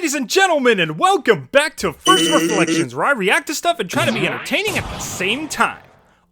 Ladies and gentlemen, and welcome back to First Reflections, where I react to stuff and try to be entertaining at the same time.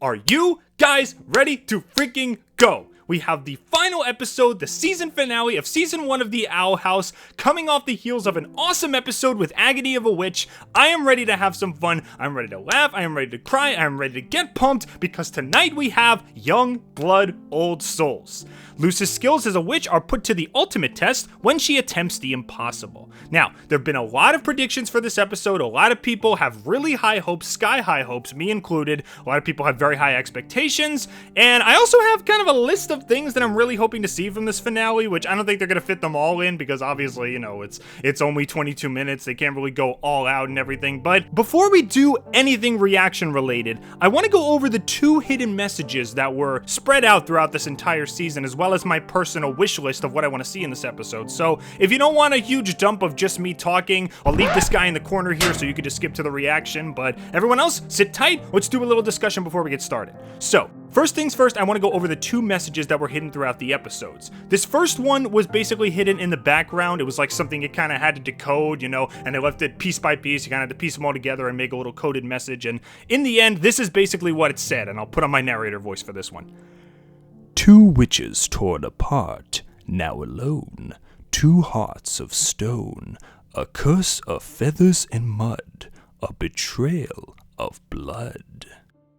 Are you guys ready to freaking go? We have the final episode, the season finale of Season 1 of The Owl House, coming off the heels of an awesome episode with Agony of a Witch. I am ready to have some fun, I'm ready to laugh, I am ready to cry, I am ready to get pumped, because tonight we have Young Blood Old Souls. Luce's skills as a witch are put to the ultimate test when she attempts the impossible. Now, there have been a lot of predictions for this episode, a lot of people have really high hopes, sky-high hopes, me included, a lot of people have very high expectations, and I also have kind of a list of things that I'm really hoping to see from this finale, which I don't think they're going to fit them all in, because obviously, you know, it's only 22 minutes, they can't really go all out and everything, but before we do anything reaction related, I want to go over the 2 hidden messages that were spread out throughout this entire season, as well as my personal wish list of what I want to see in this episode. So if you don't want a huge dump of just me talking, I'll leave this guy in the corner here so you can just skip to the reaction, but everyone else, sit tight, let's do a little discussion before we get started. So, first things first, I want to go over the 2 messages that were hidden throughout the episodes. This first one was basically hidden in the background. It was like something it kind of had to decode, you know, and they left it piece by piece. You kind of had to piece them all together and make a little coded message, and in the end, this is basically what it said, and I'll put on my narrator voice for this one. 2 witches torn apart, now alone, 2 hearts of stone, a curse of feathers and mud, a betrayal of blood.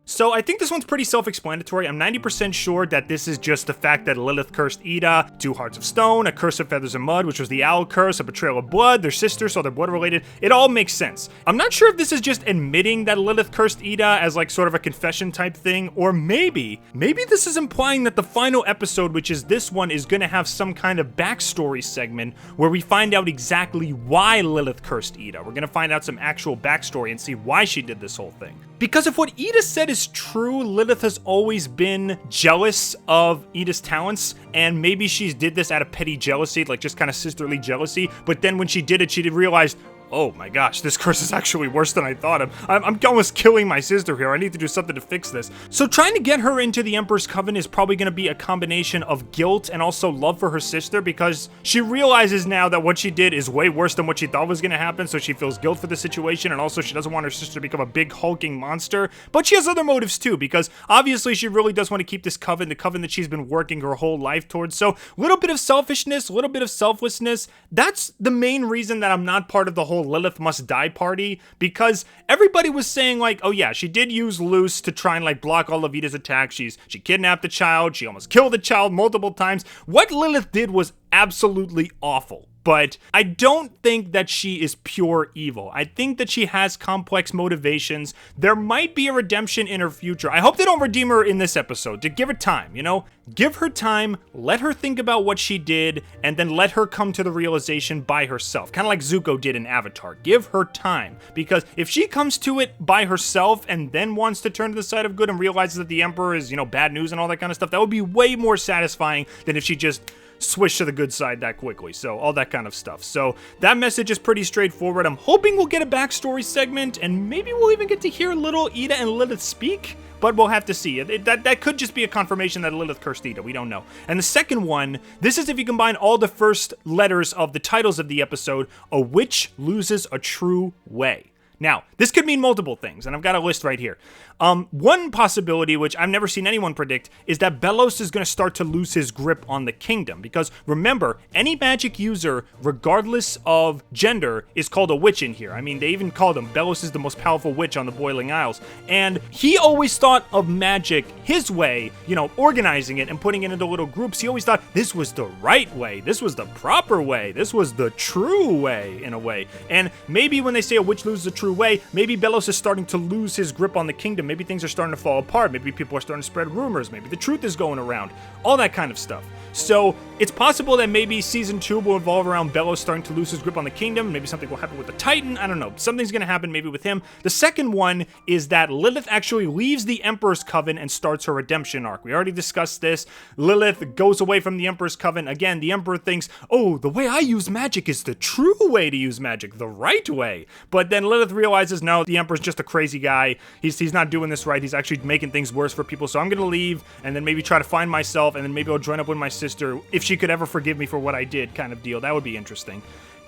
So I think this one's pretty self-explanatory. I'm 90% sure that this is just the fact that Lilith cursed Eda, 2 hearts of stone, a curse of feathers and mud, which was the owl curse, a betrayal of blood, they're sisters, so they're blood related. It all makes sense. I'm not sure if this is just admitting that Lilith cursed Eda as like sort of a confession type thing, or maybe this is implying that the final episode, which is this one, is gonna have some kind of backstory segment where we find out exactly why Lilith cursed Eda. We're gonna find out some actual backstory and see why she did this whole thing. Because if what Eda said is true, Lilith has always been jealous of Eda's talents, and maybe she did this out of petty jealousy, like just kind of sisterly jealousy, but then when she did it, she did realize, oh my gosh, this curse is actually worse than I thought. I'm almost killing my sister here. I need to do something to fix this. So trying to get her into the Emperor's Coven is probably going to be a combination of guilt and also love for her sister, because she realizes now that what she did is way worse than what she thought was going to happen, so she feels guilt for the situation, and also she doesn't want her sister to become a big hulking monster. But she has other motives too, because obviously she really does want to keep this coven, the coven that she's been working her whole life towards. So a little bit of selfishness, a little bit of selflessness. That's the main reason that I'm not part of the whole Lilith must die party, because everybody was saying like, oh yeah, she did use Luce to try and like block all of Eda's attacks. She kidnapped the child, she almost killed the child multiple times. What Lilith did was absolutely awful. But I don't think that she is pure evil. I think that she has complex motivations. There might be a redemption in her future. I hope they don't redeem her in this episode. To give her time, you know? Give her time, let her think about what she did, and then let her come to the realization by herself. Kind of like Zuko did in Avatar. Give her time. Because if she comes to it by herself and then wants to turn to the side of good and realizes that the Emperor is, you know, bad news and all that kind of stuff, that would be way more satisfying than if she just switch to the good side that quickly. So all that kind of stuff. So that message is pretty straightforward. I'm hoping we'll get a backstory segment, and maybe we'll even get to hear little Eda and Lilith speak, but we'll have to see. That could just be a confirmation that Lilith cursed Eda. We don't know. And the second one, this is if you combine all the first letters of the titles of the episode, a witch loses a true way. Now, this could mean multiple things, and I've got a list right here. One possibility, which I've never seen anyone predict, is that Belos is going to start to lose his grip on the kingdom. Because remember, any magic user, regardless of gender, is called a witch in here. I mean, they even called him. Belos is the most powerful witch on the Boiling Isles. And he always thought of magic his way, you know, organizing it and putting it into little groups. He always thought this was the right way. This was the proper way. This was the true way, in a way. And maybe when they say a witch loses a true way, maybe Belos is starting to lose his grip on the kingdom. Maybe things are starting to fall apart. Maybe people are starting to spread rumors. Maybe the truth is going around. All that kind of stuff. So it's possible that maybe season 2 will revolve around Belos starting to lose his grip on the kingdom. Maybe something will happen with the Titan. I don't know. Something's going to happen maybe with him. The second one is that Lilith actually leaves the Emperor's Coven and starts her redemption arc. We already discussed this. Lilith goes away from the Emperor's Coven. Again, the Emperor thinks, oh, the way I use magic is the true way to use magic, the right way. But then Lilith realizes, no, the Emperor's just a crazy guy. He's not doing this right. He's actually making things worse for people. So I'm going to leave and then maybe try to find myself, and then maybe I'll join up with my sister if she could ever forgive me for what I did, kind of deal. That would be interesting.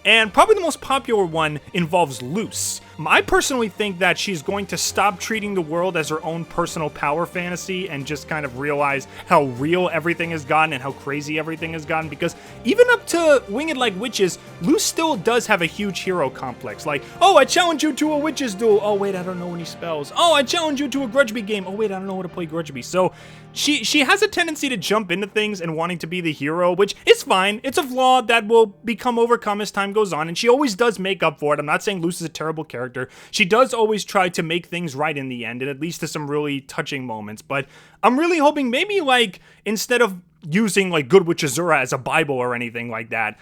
And probably the most popular one involves Luce. I personally think that she's going to stop treating the world as her own personal power fantasy and just kind of realize how real everything has gotten and how crazy everything has gotten, because even up to Winged Like Witches, Luce still does have a huge hero complex. Like, oh, I challenge you to a witches duel. Oh, wait, I don't know any spells. Oh, I challenge you to a Grudgeby game. Oh, wait, I don't know how to play Grudgeby. So she has a tendency to jump into things and wanting to be the hero, which is fine. It's a flaw that will become overcome as time goes on, and she always does make up for it. I'm not saying Luce is a terrible character. She does always try to make things right in the end, and it leads to some really touching moments. But I'm really hoping maybe, like, instead of using, like, Good Witch Azura as a Bible or anything like that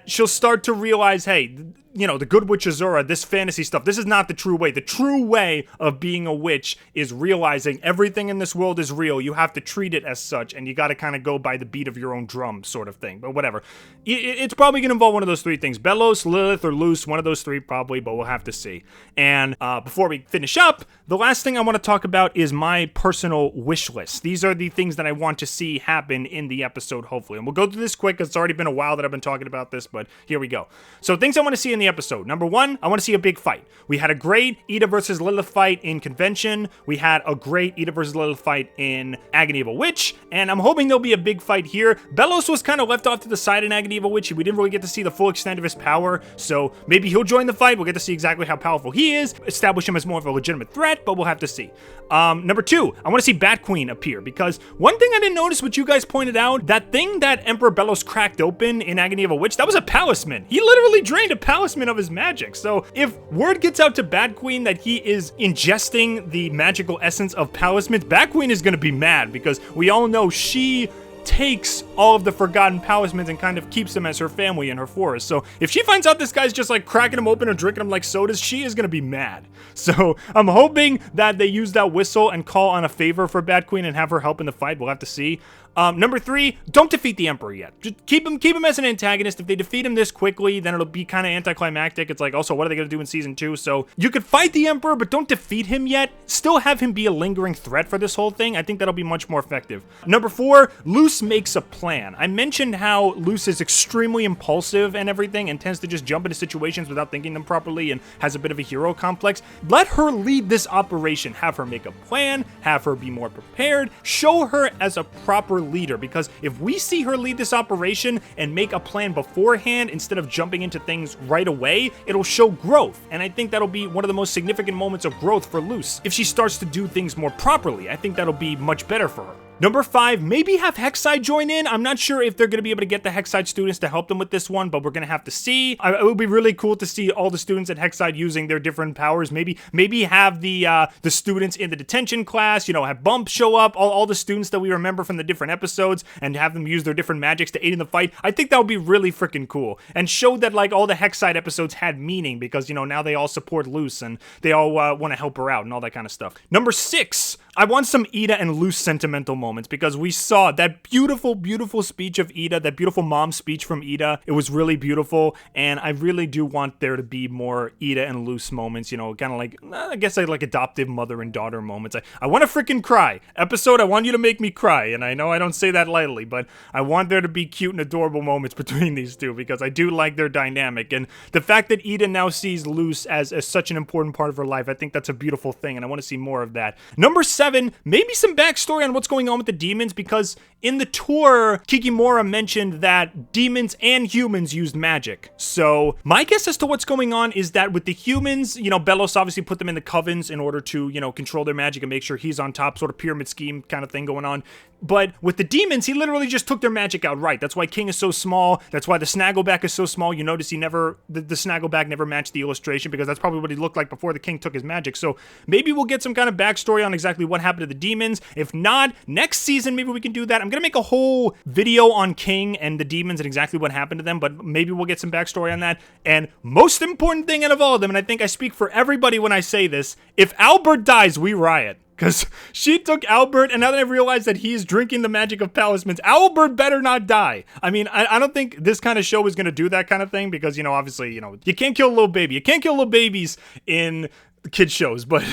she'll start to realize, hey, you know, the Good Witch Azura, this fantasy stuff, this is not the true way. The true way of being a witch is realizing everything in this world is real. You have to treat it as such, and you got to kind of go by the beat of your own drum, sort of thing. But whatever. It's probably going to involve one of those three things. Belos, Lilith, or Luce, one of those three probably, but we'll have to see. And before we finish up, the last thing I want to talk about is my personal wish list. These are the things that I want to see happen in the episode, hopefully. And we'll go through this quick, because it's already been a while that I've been talking about this, but here we go. So things I want to see in the episode. Number one, I want to see a big fight. We had a great Eda versus Lilith fight in Convention. We had a great Eda versus Lilith fight in Agony of a Witch, and I'm hoping there'll be a big fight here. Belos was kind of left off to the side in Agony of a Witch. We didn't really get to see the full extent of his power, so maybe he'll join the fight. We'll get to see exactly how powerful he is, establish him as more of a legitimate threat, but we'll have to see. Number two, I want to see Bat Queen appear, because one thing I didn't notice, which you guys pointed out, that thing that Emperor Belos cracked open in Agony of a Witch, that was a palisman. He literally drained a palisman of his magic. So if word gets out to Bat Queen that he is ingesting the magical essence of palismans, Bat Queen is going to be mad, because we all know she takes all of the forgotten palismans and kind of keeps them as her family in her forest. So if she finds out this guy's just like cracking them open or drinking them like sodas, she is going to be mad. So I'm hoping that they use that whistle and call on a favor for Bat Queen and have her help in the fight. We'll have to see. Number three, don't defeat the Emperor yet. Just keep him as an antagonist. If they defeat him this quickly, then it'll be kind of anticlimactic. It's like, also, what are they going to do in Season 2? So you could fight the Emperor, but don't defeat him yet. Still have him be a lingering threat for this whole thing. I think that'll be much more effective. Number four, Luce makes a plan. I mentioned how Luce is extremely impulsive and everything, and tends to just jump into situations without thinking them properly, and has a bit of a hero complex. Let her lead this operation. Have her make a plan. Have her be more prepared. Show her as a proper leader, because if we see her lead this operation and make a plan beforehand instead of jumping into things right away, it'll show growth, and I think that'll be one of the most significant moments of growth for Luce. If she starts to do things more properly, I think that'll be much better for her. Number five, maybe have Hexside join in. I'm not sure if they're going to be able to get the Hexside students to help them with this one, but we're going to have to see. It would be really cool to see all the students at Hexside using their different powers. Maybe have the students in the detention class, you know, have Bump show up, all the students that we remember from the different episodes, and have them use their different magics to aid in the fight. I think that would be really freaking cool, and show that, like, all the Hexside episodes had meaning, because, you know, now they all support Luce, and they all want to help her out, and all that kind of stuff. Number six, I want some Eda and Luce sentimental moments, because we saw that beautiful, beautiful speech of Eda, that beautiful mom speech from Eda. It was really beautiful, and I really do want there to be more Eda and Luce moments, you know, kind of like, I guess like adoptive mother and daughter moments. I want to freaking cry. Episode, I want you to make me cry, and I know I don't say that lightly, but I want there to be cute and adorable moments between these two, because I do like their dynamic, and the fact that Eda now sees Luce as such an important part of her life, I think that's a beautiful thing, and I want to see more of that. Number seven, maybe some backstory on what's going on with the demons, because in the tour, Kikimora mentioned that demons and humans used magic. So my guess as to what's going on is that with the humans, you know, Belos obviously put them in the covens in order to, you know, control their magic and make sure he's on top, sort of pyramid scheme kind of thing going on. But with the demons, he literally just took their magic outright. That's why King is so small. That's why the Snaggleback is so small. You notice the Snaggleback never matched the illustration, because that's probably what he looked like before the King took his magic. So maybe we'll get some kind of backstory on exactly what happened to the demons. If not, next season, maybe we can do that. I'm going to make a whole video on King and the demons and exactly what happened to them, but maybe we'll get some backstory on that. And most important thing out of all of them, and I think I speak for everybody when I say this, if Albert dies, we riot. Because she took Albert, and now that I've realized that he's drinking the magic of palismans, Albert better not die. I mean, I don't think this kind of show is going to do that kind of thing, because, you know, obviously, you know, you can't kill a little baby. You can't kill little babies in kid shows, but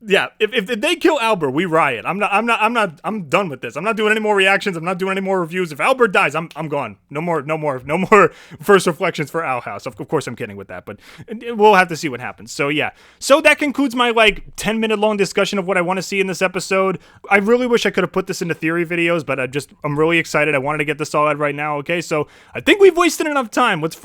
yeah, if they kill Albert, we riot. I'm done with this. I'm not doing any more reactions. I'm not doing any more reviews. If Albert dies, I'm gone. No more first reflections for Owl House. Of course I'm kidding with that, but we'll have to see what happens. So yeah. So that concludes my like 10-minute long discussion of what I want to see in this episode. I really wish I could have put this into theory videos, but I'm really excited. I wanted to get this all out right now. Okay, so I think we've wasted enough time. Let's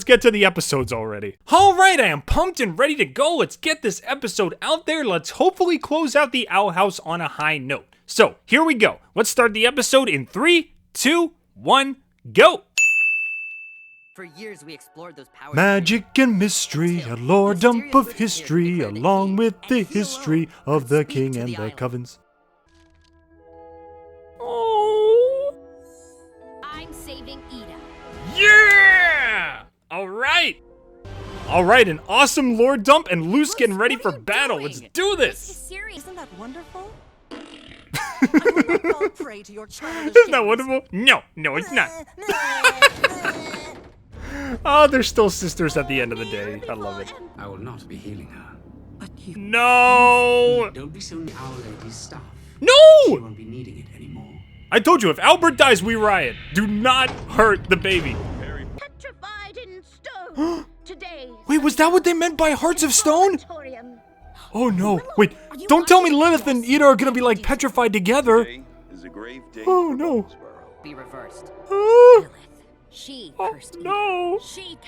get to the episodes already. All right, I am pumped and ready to go. Let's get this episode out there. Let's hopefully close out the Owl House on a high note. So here we go. Let's start the episode in 3, 2, 1, go. For years we explored those powers. Magic and mystery, a lore dump of history, along with the history of the king and the covens. Oh. I'm saving Eda. Yeah! All right, an awesome lore dump and Luce getting ready for battle. Let's do this. Isn't that wonderful? Isn't that wonderful? No, it's not. Oh, they're still sisters at the end of the day. I love it. I will not be healing her. But you. No! Don't be stealing Our Lady's stuff. No! She won't be needing it anymore. I told you, if Albert dies, we riot. Do not hurt the baby. Petrified in stone. Today. Wait, was that what they meant by hearts of stone? Oh no, wait, don't tell me Lilith and Eda are gonna be like petrified together. Oh no. Be reversed. Lilith. She cursed Eda. No. She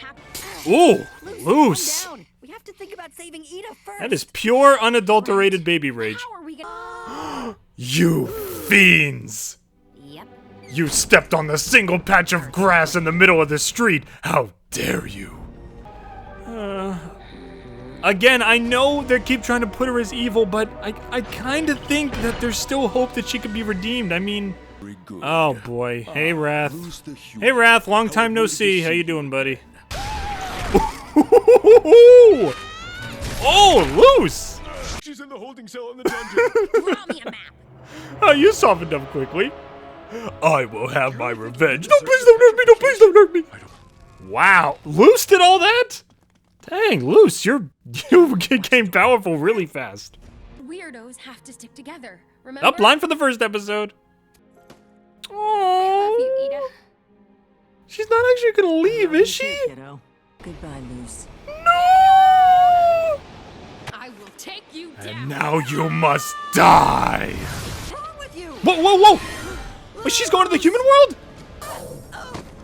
Ooh, Luce. We have to think about saving Eda first. That is pure, unadulterated baby rage. How are we gonna... You fiends. Yep. You stepped on the single patch of grass in the middle of the street. How dare you? Again, I know they keep trying to put her as evil, but I kind of think that there's still hope that she could be redeemed. I mean, oh boy. Hey, Wrath. Hey, Wrath. Long time no see. How you doing, buddy? Oh, Luce! She's in the holding cell in the dungeon. Draw me a map. Oh, you softened up quickly. I will have my revenge. No, please don't hurt me. No, please don't hurt me. Wow, Luce did all that? Dang, Luce, you became powerful really fast. Weirdos have to stick together. Remember? Up line for the first episode. I love you, Eda. She's not actually gonna leave, is she? Kiddo. Goodbye, Luce. No! I will take you down. And now you must die. What's wrong with you? Whoa! Wait, she's going to the human world?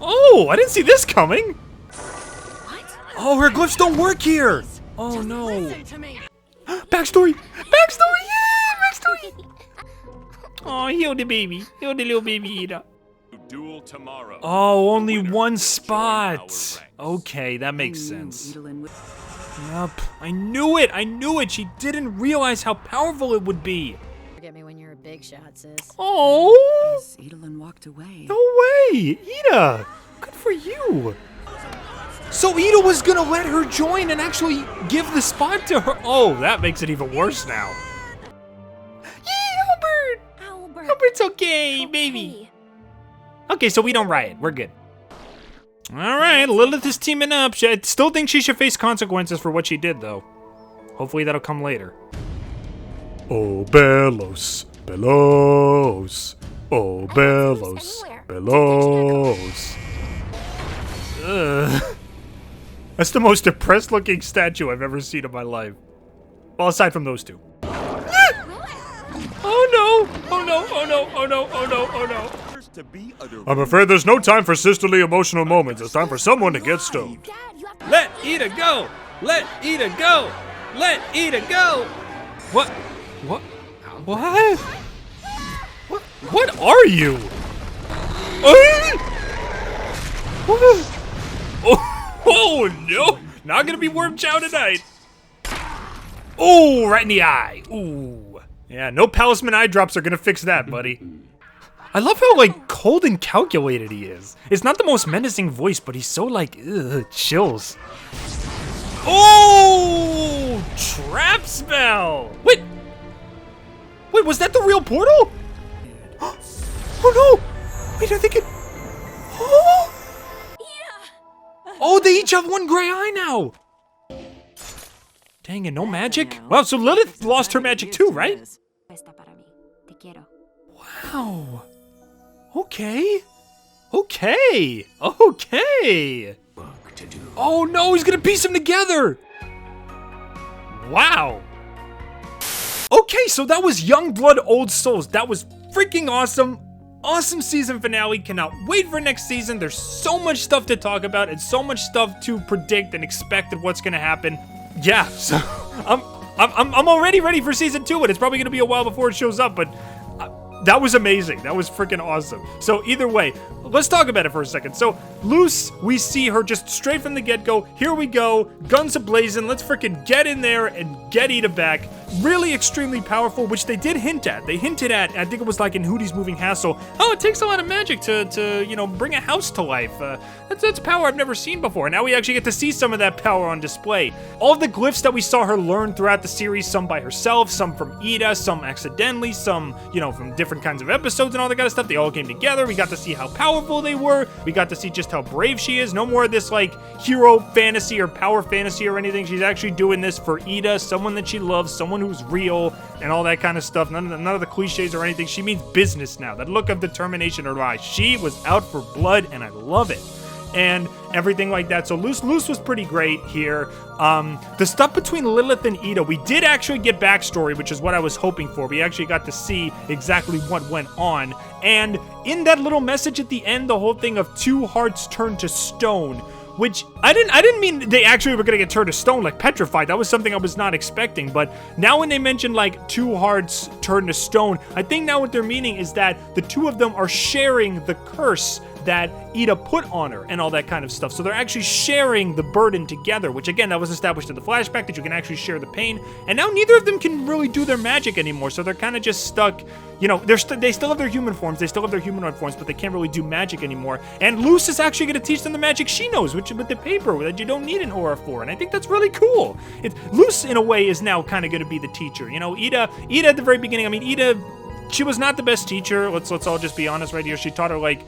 Oh, I didn't see this coming. What? Oh, her glyphs don't work here. Oh no. Listen to me. Backstory! Yeah, backstory! Oh, heal the baby. Heal the little baby Eda. Duel tomorrow. Oh, only one spot. Okay, that makes sense. Yup. I knew it. She didn't realize how powerful it would be. Forget me when you're a big shot, sis. Oh! Edalyn walked away. No way! Eda! Good for you! So Eda was gonna let her join and actually give the spot to her. Oh, that makes it even worse now. Yeah, Albert. Albert's okay, baby. Okay, so we don't riot. We're good. Alright, Lilith is teaming up. I still think she should face consequences for what she did, though. Hopefully that'll come later. Oh, Belos. Oh, Belos. Ugh. That's the most depressed looking statue I've ever seen in my life. Well, aside from those two. Oh no. I'm afraid there's no time for sisterly emotional moments. It's time for someone to get stoned. Let Eda go! Let Eda go! Let Eda go! What? What are you? Oh no! Not gonna be worm chow tonight. Oh, right in the eye. Ooh. Yeah, no Palisman eye drops are gonna fix that, buddy. I love how, like, cold and calculated he is. It's not the most menacing voice, but he's so, like, ugh, chills. Oh! Trap spell! Wait, was that the real portal? Oh, no! Wait, I think it... Oh! Oh, they each have one gray eye now! Dang it, no magic? Well, so Lilith lost her magic too, right? Wow. Okay. Okay. Okay. Work to do. Oh no, he's gonna piece them together. Wow. Okay, so that was Young Blood, Old Souls. That was freaking awesome. Awesome season finale. Cannot wait for next season. There's so much stuff to talk about and so much stuff to predict and expect of what's gonna happen. Yeah, so I'm already ready for season 2, and it's probably gonna be a while before it shows up, but that was amazing. That was freaking awesome. So either way, let's talk about it for a second. So Luce, we see her just straight from the get-go. Here we go, guns a-blazing. Let's freaking get in there and get Eda back. Really extremely powerful, which they did hint at. They hinted at, I think it was like in Hootie's Moving Castle, oh, it takes a lot of magic to you know, bring a house to life. That's power I've never seen before. Now we actually get to see some of that power on display. All the glyphs that we saw her learn throughout the series, some by herself, some from Eda, some accidentally, some, you know, from different kinds of episodes and all that kind of stuff, they all came together. We got to see how powerful they were. We got to see just how brave she is. No more of this, like, hero fantasy or power fantasy or anything. She's actually doing this for Eda, someone that she loves, someone who's real, and all that kind of stuff. None of the cliches or anything. She means business now. That look of determination in her eyes. She was out for blood, and I love it. And everything like that. So Luce was pretty great here. The stuff between Lilith and Eda, we did actually get backstory, which is what I was hoping for. We actually got to see exactly what went on. And in that little message at the end, the whole thing of 2 hearts turned to stone, which I didn't mean they actually were gonna get turned to stone, like petrified. That was something I was not expecting. But now when they mention like 2 hearts turned to stone, I think now what they're meaning is that the 2 of them are sharing the curse that Eda put on her and all that kind of stuff. So they're actually sharing the burden together, which again, that was established in the flashback, that you can actually share the pain. And now neither of them can really do their magic anymore. So they're kind of just stuck, you know, they still have their human forms, they still have their humanoid forms, but they can't really do magic anymore. And Luce is actually going to teach them the magic she knows, which is with the paper that you don't need an aura for. And I think that's really cool. Luce, in a way, is now kind of going to be the teacher. You know, Eda at the very beginning, I mean, Eda, she was not the best teacher. Let's all just be honest right here. She taught her like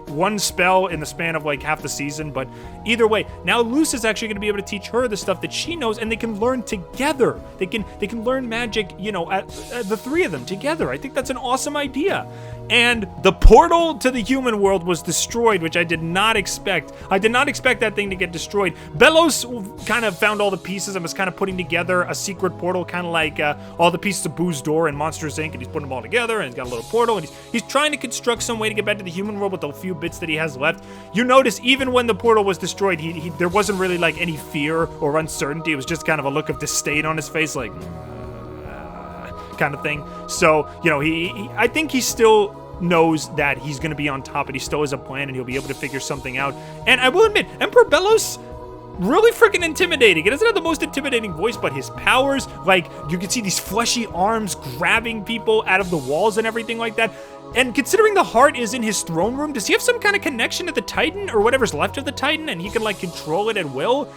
1 spell in the span of like half the season. But either way, now Luce is actually going to be able to teach her the stuff that she knows, and they can learn together. They can learn magic, you know, at the 3 of them together. I think that's an awesome idea. And the portal to the human world was destroyed, which I did not expect. I did not expect that thing to get destroyed. Belos kind of found all the pieces and was kind of putting together a secret portal, kind of like all the pieces of Boo's door and Monsters Inc. And he's putting them all together, and he's got a little portal, and he's trying to construct some way to get back to the human world with the few bits that he has left. You notice even when the portal was destroyed, there wasn't really like any fear or uncertainty. It was just kind of a look of disdain on his face, like kind of thing. So, you know, I think he still knows that he's going to be on top, and he still has a plan, and he'll be able to figure something out. And I will admit, Emperor Belos, really freaking intimidating. He doesn't have the most intimidating voice, but his powers, like, you can see these fleshy arms grabbing people out of the walls and everything like that. And considering the heart is in his throne room, does he have some kind of connection to the Titan, or whatever's left of the Titan, and he can, like, control it at will?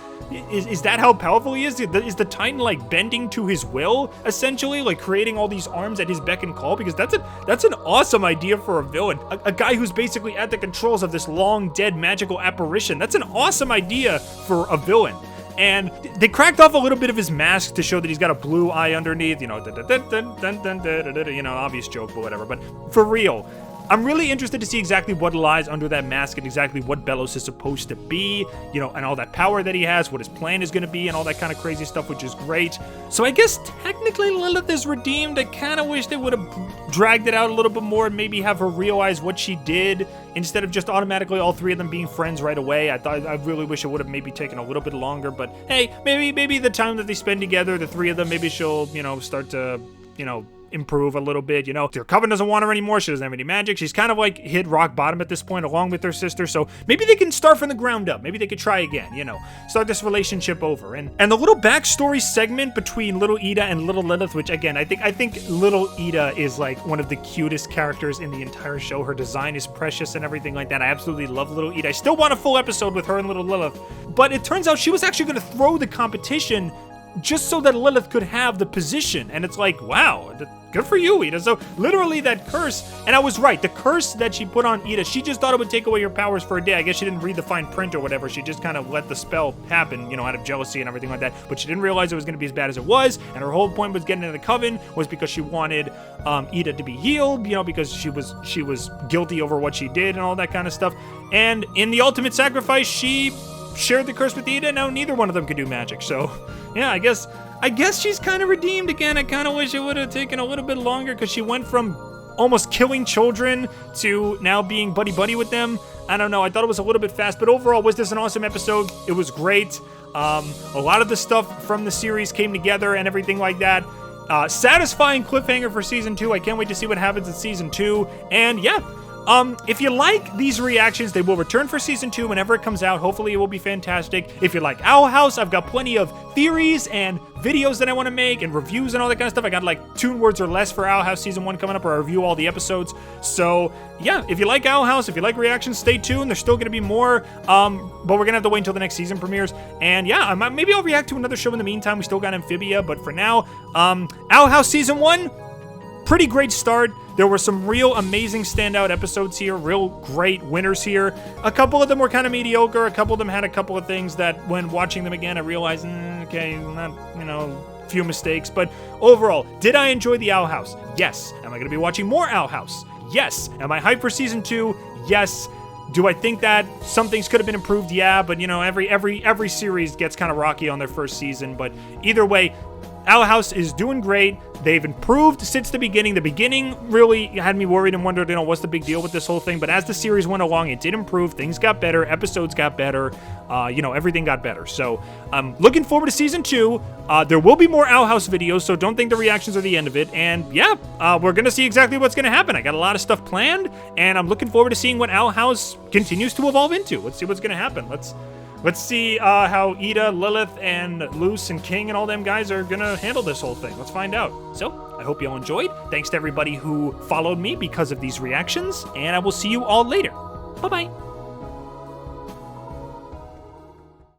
Is that how powerful he is? Is the Titan, like, bending to his will, essentially? Like, creating all these arms at his beck and call? Because that's an awesome idea for a villain. A guy who's basically at the controls of this long-dead magical apparition. That's an awesome idea for a villain. And they cracked off a little bit of his mask to show that he's got a blue eye underneath, you know, you know, obvious joke, but whatever. But for real, I'm really interested to see exactly what lies under that mask and exactly what Belos is supposed to be, you know, and all that power that he has, what his plan is going to be, and all that kind of crazy stuff, which is great. So I guess technically Lilith is redeemed. I kind of wish they would have dragged it out a little bit more and maybe have her realize what she did instead of just automatically all 3 of them being friends right away. I really wish it would have maybe taken a little bit longer, but hey, maybe the time that they spend together, the 3 of them, maybe she'll, you know, start to, you know, improve a little bit, you know. Their coven doesn't want her anymore. She doesn't have any magic. She's kind of like hit rock bottom at this point along with her sister, so maybe they can start from the ground up. Maybe they could try again, you know, start this relationship over. And the little backstory segment between little Eda and little Lilith, which again, I think little Eda is like one of the cutest characters in the entire show. Her design is precious and everything like that. I absolutely love little Eda. I still want a full episode with her and little Lilith, but it turns out she was actually going to throw the competition just so that Lilith could have the position. And it's like, wow, good for you, Eda. So literally that curse, and I was right, the curse that she put on Eda, she just thought it would take away her powers for a day. I guess she didn't read the fine print or whatever. She just kind of let the spell happen, you know, out of jealousy and everything like that. But she didn't realize it was going to be as bad as it was. And her whole point was getting into the coven was because she wanted Eda to be healed, you know, because she was guilty over what she did and all that kind of stuff. And in the ultimate sacrifice, she shared the curse with Eda. Now neither one of them could do magic. So yeah, I guess she's kind of redeemed again. I kind of wish it would have taken a little bit longer because she went from almost killing children to now being buddy-buddy with them. I don't know. I thought it was a little bit fast, but overall, was this an awesome episode? It was great. A lot of the stuff from the series came together and everything like that. Satisfying cliffhanger for season 2. I can't wait to see what happens in season 2. And yeah, if you like these reactions, they will return for season 2 whenever it comes out. Hopefully it will be fantastic. If you like Owl House, I've got plenty of theories and videos that I want to make and reviews and all that kind of stuff. I got like 2 words or less for Owl House season 1 coming up, where I review all the episodes. So yeah, if you like Owl House, if you like reactions, stay tuned. There's still going to be more, but we're going to have to wait until the next season premieres. And yeah, maybe I'll react to another show in the meantime. We still got Amphibia, but for now, Owl House season 1, pretty great start. There were some real amazing standout episodes here, real great winners here. A couple of them were kind of mediocre. A couple of them had a couple of things that when watching them again, I realized, okay, not, you know, few mistakes. But overall, did I enjoy the Owl House? Yes. Am I going to be watching more Owl House? Yes. Am I hyped for season 2? Yes. Do I think that some things could have been improved? Yeah, but you know, every series gets kind of rocky on their first season. But either way, Owl House is doing great. They've improved since the beginning. The beginning really had me worried and wondered, you know, what's the big deal with this whole thing? But as the series went along, it did improve. Things got better. Episodes got better. You know, everything got better. So I'm looking forward to season 2. There will be more Owl House videos, so don't think the reactions are the end of it. And yeah, we're going to see exactly what's going to happen. I got a lot of stuff planned, and I'm looking forward to seeing what Owl House continues to evolve into. Let's see what's going to happen. Let's see how Eda, Lilith, and Luce, and King, and all them guys are gonna handle this whole thing. Let's find out. So, I hope you all enjoyed. Thanks to everybody who followed me because of these reactions, and I will see you all later. Bye-bye.